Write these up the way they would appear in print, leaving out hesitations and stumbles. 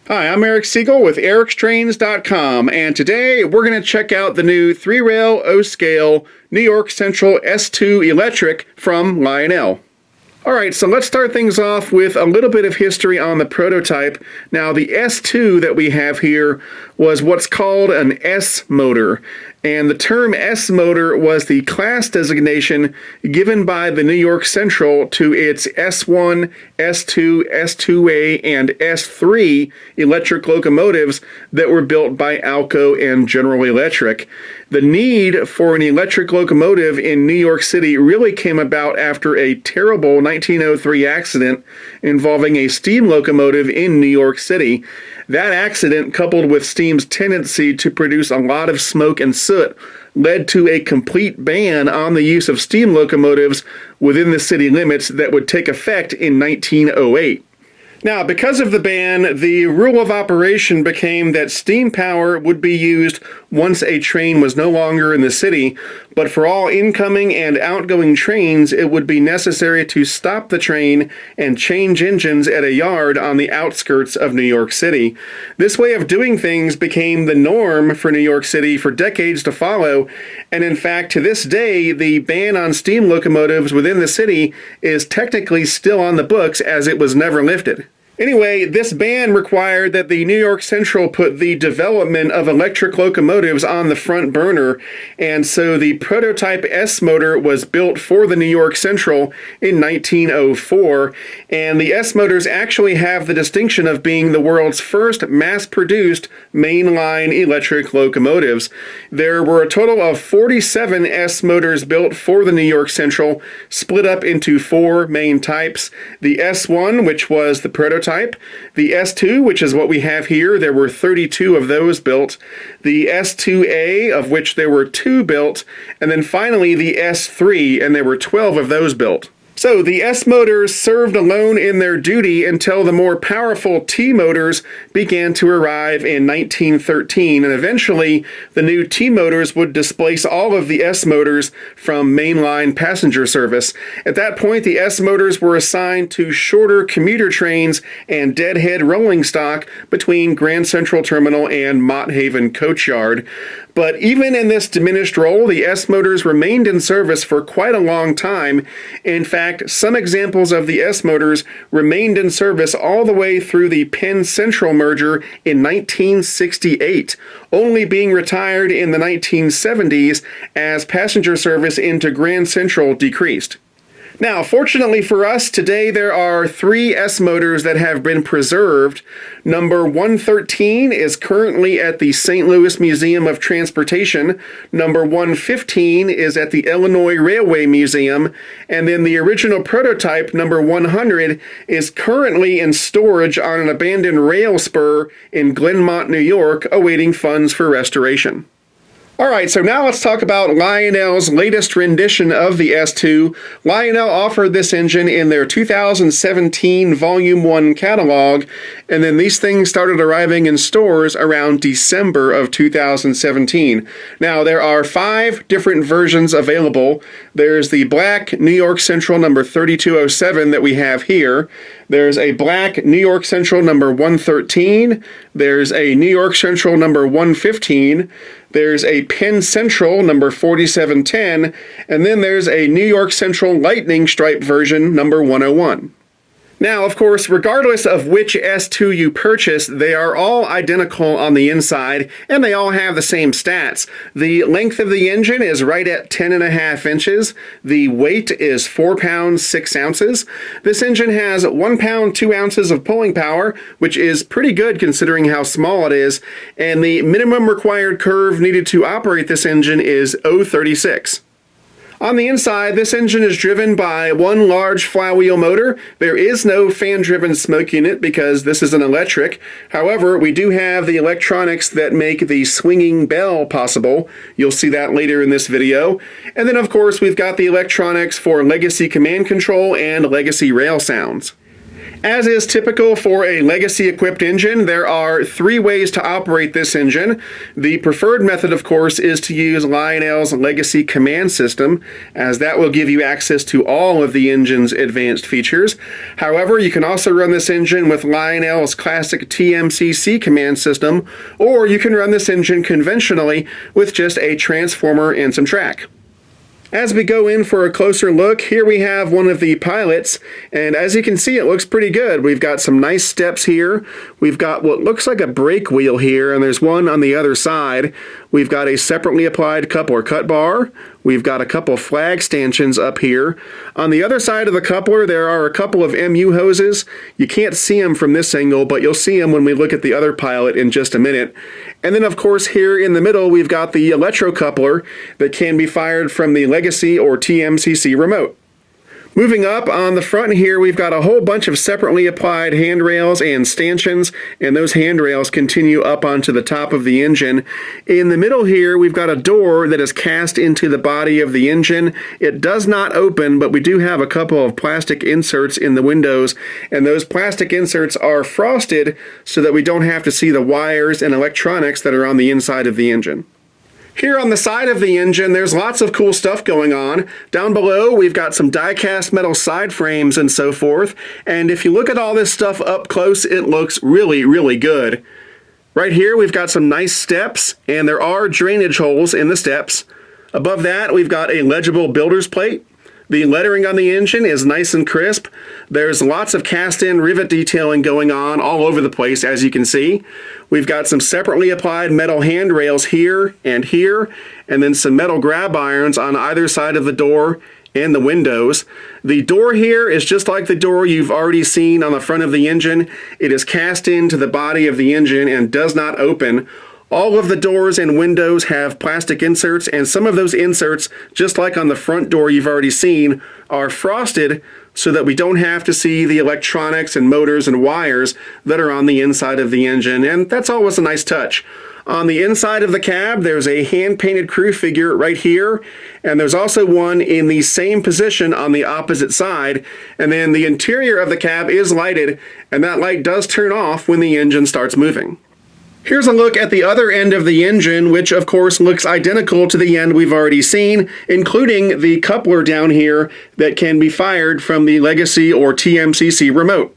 Hi, I'm Eric Siegel with ericstrains.com, and today we're going to check out the new 3-rail O-scale New York Central S-2 electric from Lionel. Alright, so let's start things off with a little bit of history on the prototype. Now, the S-2 that we have here was what's called an S motor. And the term S motor was the class designation given by the New York Central to its S1, S2, S2A, and S3 electric locomotives that were built by Alco and General Electric. The need for an electric locomotive in New York City really came about after a terrible 1903 accident involving a steam locomotive in New York City. That accident, coupled with steam's tendency to produce a lot of smoke and soot, led to a complete ban on the use of steam locomotives within the city limits that would take effect in 1908. Now, because of the ban, the rule of operation became that steam power would be used once a train was no longer in the city, but for all incoming and outgoing trains, it would be necessary to stop the train and change engines at a yard on the outskirts of New York City. This way of doing things became the norm for New York City for decades to follow, and in fact, to this day, the ban on steam locomotives within the city is technically still on the books as it was never lifted. Anyway, this ban required that the New York Central put the development of electric locomotives on the front burner, and so the prototype S motor was built for the New York Central in 1904, and the S motors actually have the distinction of being the world's first mass-produced mainline electric locomotives. There were a total of 47 S motors built for the New York Central, split up into 4 main types. The S1, which was the prototype, the S2, which is what we have here, there were 32 of those built, the S2A, of which there were 2 built, and then finally the S3, and there were 12 of those built. So the S motors served alone in their duty until the more powerful T motors began to arrive in 1913, and eventually the new T motors would displace all of the S motors from mainline passenger service. At that point, the S motors were assigned to shorter commuter trains and deadhead rolling stock between Grand Central Terminal and Mott Haven Coach Yard. But even in this diminished role, the S motors remained in service for quite a long time. In fact, some examples of the S motors remained in service all the way through the Penn Central merger in 1968, only being retired in the 1970s as passenger service into Grand Central decreased. Now, fortunately for us, today there are 3 S motors that have been preserved. Number 113 is currently at the St. Louis Museum of Transportation. Number 115 is at the Illinois Railway Museum. And then the original prototype, number 100, is currently in storage on an abandoned rail spur in Glenmont, New York, awaiting funds for restoration. Alright, so now let's talk about Lionel's latest rendition of the S2. Lionel offered this engine in their 2017 Volume 1 catalog, and then these things started arriving in stores around December of 2017. Now, there are 5 different versions available. There's the black New York Central number 3207 that we have here. There's a black New York Central number 113. There's a New York Central number 115. There's a Penn Central number 4710, and then there's a New York Central Lightning Stripe version number 101. Now, of course, regardless of which S2 you purchase, they are all identical on the inside, and they all have the same stats. The length of the engine is right at 10.5 inches. The weight is 4 pounds 6 ounces. This engine has 1 pound 2 ounces of pulling power, which is pretty good considering how small it is, and the minimum required curve needed to operate this engine is 0.36. On the inside, this engine is driven by one large flywheel motor. There is no fan-driven smoke unit because this is an electric. However, we do have the electronics that make the swinging bell possible. You'll see that later in this video. And then, of course, we've got the electronics for legacy command control and legacy rail sounds. As is typical for a legacy-equipped engine, there are 3 ways to operate this engine. The preferred method, of course, is to use Lionel's legacy command system, as that will give you access to all of the engine's advanced features. However, you can also run this engine with Lionel's classic TMCC command system, or you can run this engine conventionally with just a transformer and some track. As we go in for a closer look, here we have one of the pilots, and as you can see, it looks pretty good. We've got some nice steps here. We've got what looks like a brake wheel here, and there's one on the other side. We've got a separately applied coupler cut bar. We've got a couple flag stanchions up here. On the other side of the coupler, there are a couple of MU hoses. You can't see them from this angle, but you'll see them when we look at the other pilot in just a minute. And then, of course, here in the middle, we've got the electrocoupler that can be fired from the Legacy or TMCC remote. Moving up on the front here, we've got a whole bunch of separately applied handrails and stanchions, and those handrails continue up onto the top of the engine. In the middle here, we've got a door that is cast into the body of the engine. It does not open, but we do have a couple of plastic inserts in the windows, and those plastic inserts are frosted so that we don't have to see the wires and electronics that are on the inside of the engine. Here on the side of the engine, there's lots of cool stuff going on. Down below, we've got some die-cast metal side frames and so forth. And if you look at all this stuff up close, it looks really, really good. Right here, we've got some nice steps, and there are drainage holes in the steps. Above that, we've got a legible builder's plate. The lettering on the engine is nice and crisp. There's lots of cast-in rivet detailing going on all over the place, as you can see. We've got some separately applied metal handrails here, and then some metal grab irons on either side of the door and the windows. The door here is just like the door you've already seen on the front of the engine. It is cast into the body of the engine and does not open. All of the doors and windows have plastic inserts, and some of those inserts, just like on the front door you've already seen, are frosted so that we don't have to see the electronics and motors and wires that are on the inside of the engine, and that's always a nice touch. On the inside of the cab, there's a hand-painted crew figure right here, and there's also one in the same position on the opposite side, and then the interior of the cab is lighted, and that light does turn off when the engine starts moving. Here's a look at the other end of the engine, which of course looks identical to the end we've already seen, including the coupler down here that can be fired from the Legacy or TMCC remote.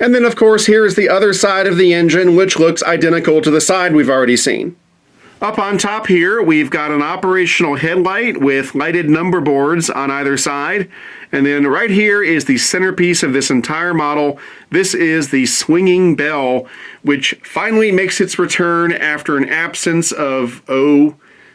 And then of course here's the other side of the engine, which looks identical to the side we've already seen. Up on top here, we've got an operational headlight with lighted number boards on either side. And then right here is the centerpiece of this entire model. This is the swinging bell, which finally makes its return after an absence of,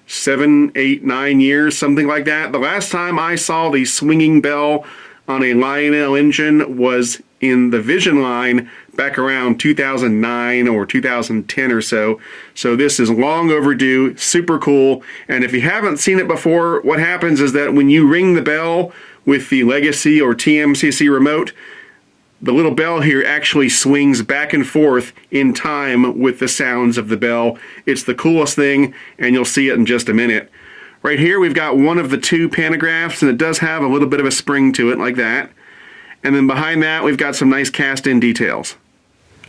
7, 8, 9 years, something like that. The last time I saw the swinging bell on a Lionel engine was in the Vision line back around 2009 or 2010 or so. So this is long overdue, super cool. And if you haven't seen it before, what happens is that when you ring the bell with the Legacy or TMCC remote, the little bell here actually swings back and forth in time with the sounds of the bell. It's the coolest thing, and you'll see it in just a minute. Right here we've got one of the 2 pantographs, and it does have a little bit of a spring to it like that. And then behind that we've got some nice cast-in details.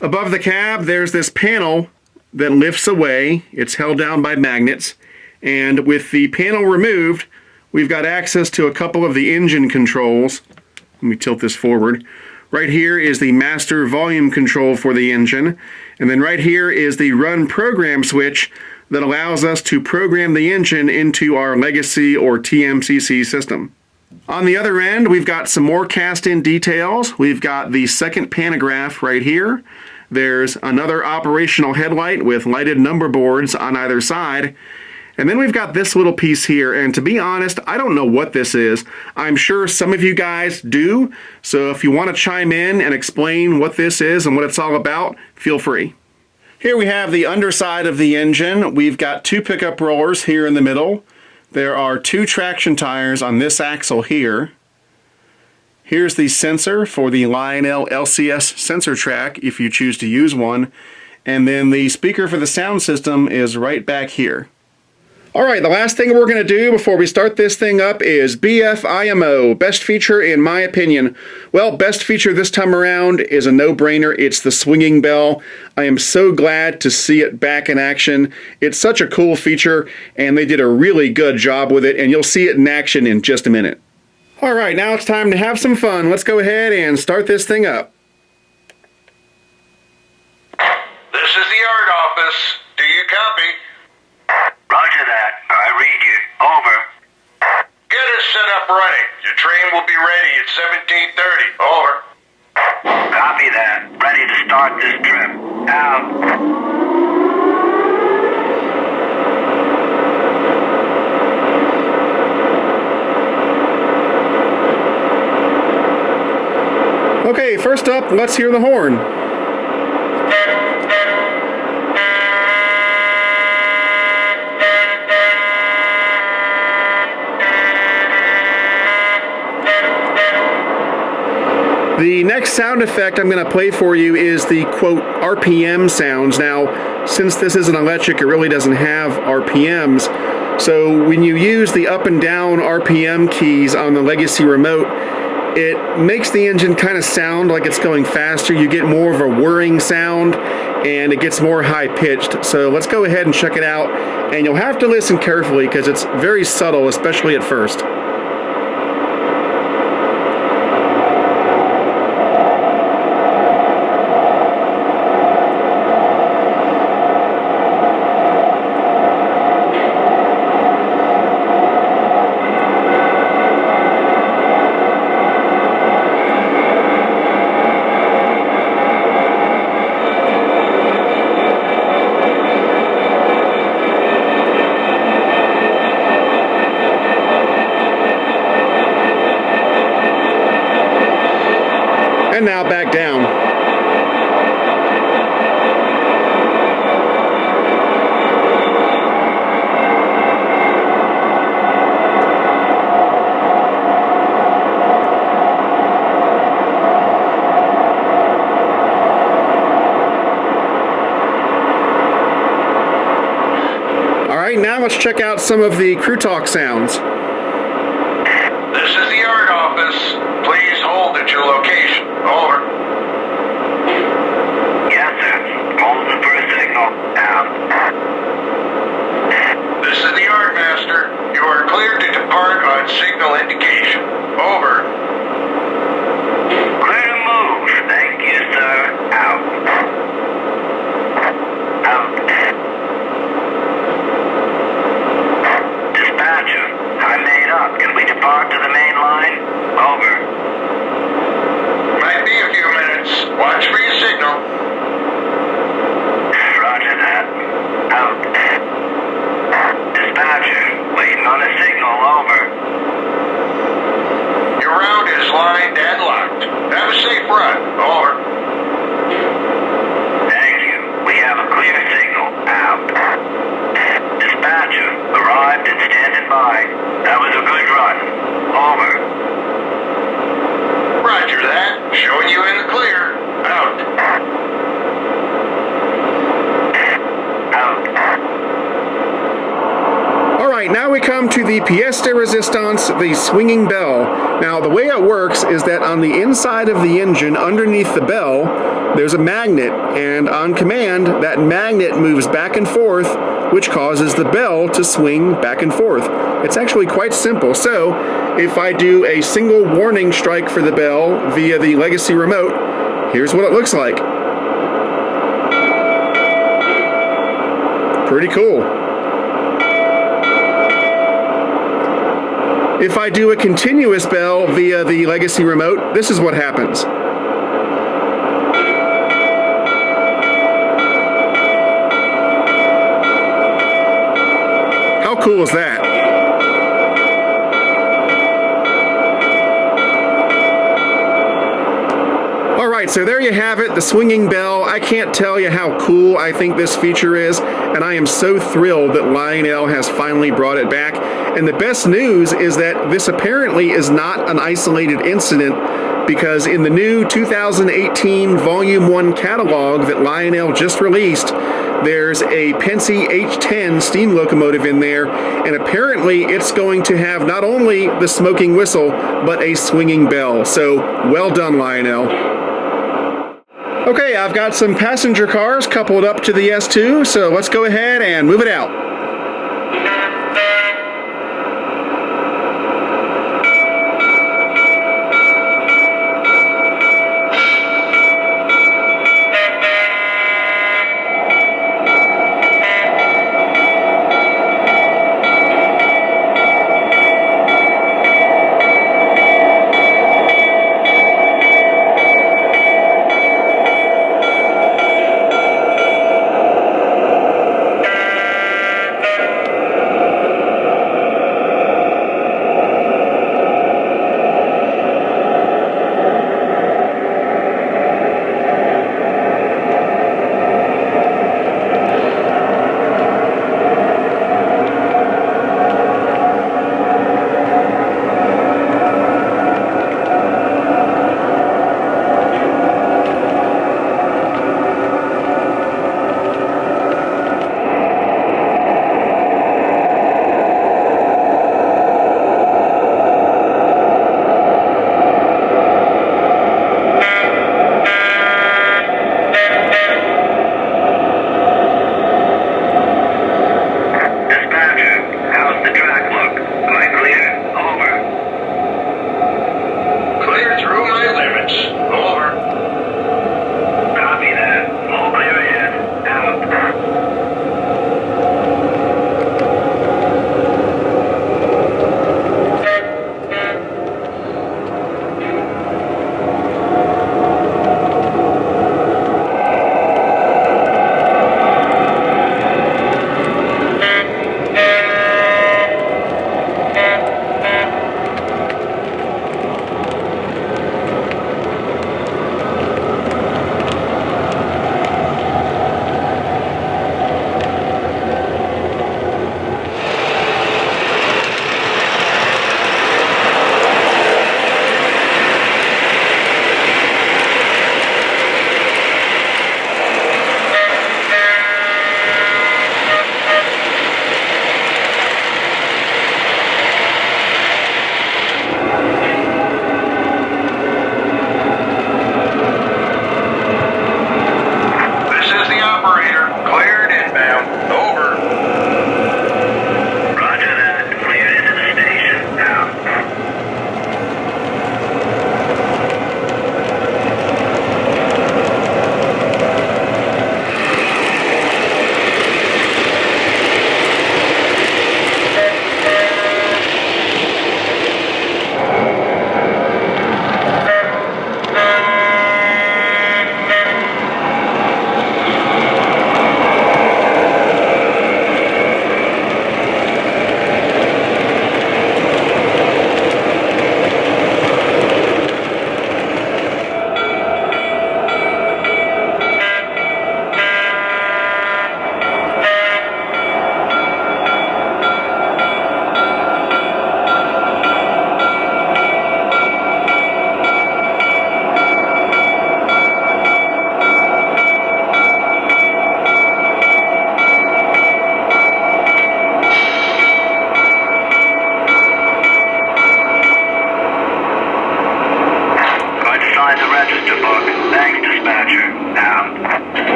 Above the cab there's this panel that lifts away. It's held down by magnets, and with the panel removed we've got access to a couple of the engine controls. Let me tilt this forward. Right here is the master volume control for the engine, and then right here is the run program switch that allows us to program the engine into our Legacy or TMCC system. On the other end, we've got some more cast-in details. We've got the second pantograph right here. There's another operational headlight with lighted number boards on either side. And then we've got this little piece here, and to be honest, I don't know what this is. I'm sure some of you guys do, so if you want to chime in and explain what this is and what it's all about, feel free. Here we have the underside of the engine. We've got 2 pickup rollers here in the middle. There are 2 traction tires on this axle here. Here's the sensor for the Lionel LCS sensor track if you choose to use one. And then the speaker for the sound system is right back here. All right, the last thing we're going to do before we start this thing up is BFIMO, best feature in my opinion. Well, best feature this time around is a no-brainer. It's the swinging bell. I am so glad to see it back in action. It's such a cool feature, and they did a really good job with it, and you'll see it in action in just a minute. All right, now it's time to have some fun. Let's go ahead and start this thing up. This is the art office. Do you copy? Roger that. I read you. Over. Get us set up running. Your train will be ready at 17:30. Over. Copy that. Ready to start this trip. Out. Okay, first up, let's hear the horn. The next sound effect I'm going to play for you is the, quote, RPM sounds. Now, since this is an electric, it really doesn't have RPMs. So when you use the up and down RPM keys on the Legacy remote, it makes the engine kind of sound like it's going faster. You get more of a whirring sound, and it gets more high-pitched. So let's go ahead and check it out. And you'll have to listen carefully because it's very subtle, especially at first. And now back down. All right, now let's check out some of the crew talk sounds. This is the art office. Please hold at your location. Over. Yes, sir. Holding for a signal. Out. This is the art master. You are cleared to depart on signal indication. Over. Clear to move. Thank you, sir. Out. Out. Dispatcher, I'm made up. Can we depart to the main line? Over. Might be a few minutes. Watch for your signal. Roger that. Out. Dispatcher, waiting on a signal. Over. Your route is lined and locked. Have a safe run. Over. Thank you. We have a clear signal. Out. Dispatcher, arrived and standing by. That was a good run. Over. Roger that. Showing you in the clear. Out. Out. All right, now we come to the pièce de résistance, the swinging bell. Now, the way it works is that on the inside of the engine, underneath the bell, there's a magnet, and on command, that magnet moves back and forth, which causes the bell to swing back and forth. It's actually quite simple. So, if I do a single warning strike for the bell via the Legacy remote, here's what it looks like. Pretty cool. If I do a continuous bell via the Legacy remote, this is what happens. How cool is that? Alright, so there you have it, the swinging bell. I can't tell you how cool I think this feature is, and I am so thrilled that Lionel has finally brought it back. And the best news is that this apparently is not an isolated incident, because in the new 2018 Volume 1 catalog that Lionel just released, there's a Penske H10 steam locomotive in there, and apparently it's going to have not only the smoking whistle, but a swinging bell. So, well done, Lionel. Okay, I've got some passenger cars coupled up to the S-2, so let's go ahead and move it out.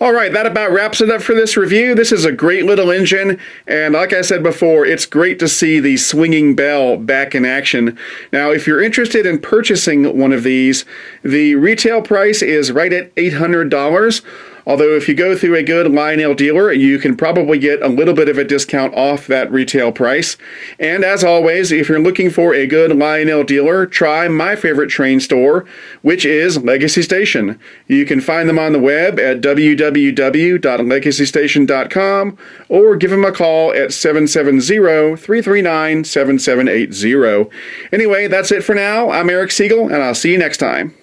All right, that about wraps it up for this review. This is a great little engine, and like I said before, it's great to see the swinging bell back in action. Now, if you're interested in purchasing one of these, the retail price is right at $800. Although if you go through a good Lionel dealer, you can probably get a little bit of a discount off that retail price. And as always, if you're looking for a good Lionel dealer, try my favorite train store, which is Legacy Station. You can find them on the web at www.legacystation.com or give them a call at 770-339-7780. Anyway, that's it for now. I'm Eric Siegel, and I'll see you next time.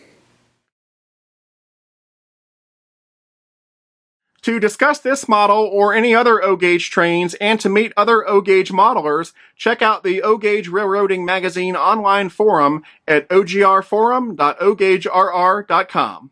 To discuss this model or any other O-Gauge trains and to meet other O-Gauge modelers, check out the O-Gauge Railroading Magazine online forum at ogrforum.ogaugerr.com.